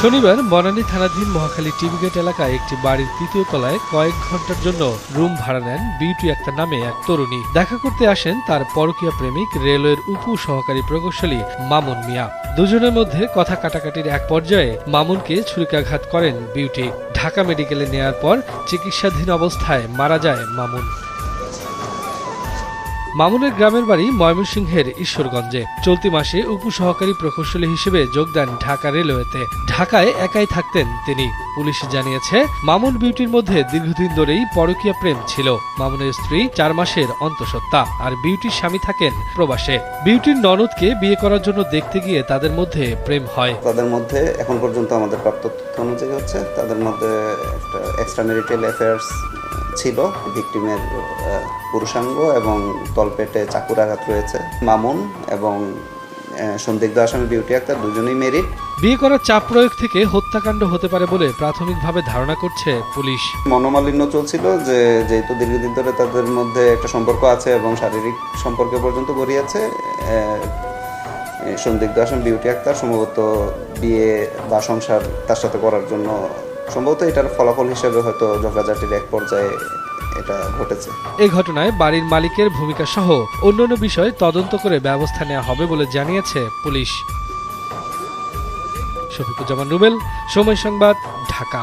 শনিবার বনানী থানাধীন Mohakhali TV gate এলাকায় একটি বাড়ির তৃতীয় তলায় কয়েক ঘন্টার জন্য রুম ভাড়া নেন বিউটি আক্তার নামে এক তরুণী। দেখা করতে আসেন তার পরকীয়া প্রেমিক রেলওয়ের উপ সহকারী প্রকৌশলী মামুন মিয়া। দুজনের মধ্যে কথা কাটাকাটির এক পর্যায়ে মামুনকে ছুরিকাঘাত করেন বিউটি। ঢাকা মেডিকেলে নেয়ার পর চিকিৎসাধীন অবস্থায় মারা যায় মামুন। মামুনের গ্রামের বাড়ি ময়মনসিংহের ঈশ্বরগঞ্জে। চলতি মাসে উপসহকারী প্রকৌশলী হিসেবে যোগ দেন ঢাকা রেলওয়েতে। ঢাকায় একাই থাকতেন তিনি। পুলিশ জানিয়েছে, মামুন বিউটির মধ্যে দীর্ঘদিন ধরেই পরকীয়া প্রেম ছিল। মামুনের স্ত্রী 4 মাসের অন্তঃসত্ত্বা, আর বিউটির স্বামী থাকেন প্রবাসে। বিউটির ননদকে বিয়ে করার জন্য দেখতে গিয়ে তাদের মধ্যে প্রেম হয়। তাদের মধ্যে এখন পর্যন্ত আমাদের প্রাপ্ত তথ্য অনুযায়ী হচ্ছে তাদের মধ্যে একটা এক্সট্রা ম্যারিটাল অ্যাফেয়ার্স ছিল। ভিকটিমের পুরুষাঙ্গ এবং তলপেটে চাকুর আঘাত রয়েছে। মামুন এবং সন্দিগ্ধ আসামি বিউটি আক্তার দুজনেই মেরিড। বিয়ে করার চাপ প্রয়োগ থেকে হত্যাকাণ্ড হতে পারে বলে প্রাথমিকভাবে ধারণা করছে পুলিশ। মনোমালিন্য চলছিল, যেহেতু দীর্ঘদিন ধরে তাদের মধ্যে একটা সম্পর্ক আছে এবং শারীরিক সম্পর্ক পর্যন্ত গড়িয়েছে। সন্দিগ্ধ আসামি বিউটি আক্তার সম্ভবত বিয়ে বা সংসার তার সাথে করার জন্য সম্ভবত এটার ফলাফল হিসেবে হয়তো ঝগড়াঝাটির এক পর্যায়ে এটা ঘটেছে। এই ঘটনায় বাড়ির মালিকের ভূমিকা সহ অন্যান্য বিষয় তদন্ত করে ব্যবস্থা নেওয়া হবে বলে জানিয়েছে পুলিশ। শফিকুজ্জামান রুবেল, সময় সংবাদ, ঢাকা।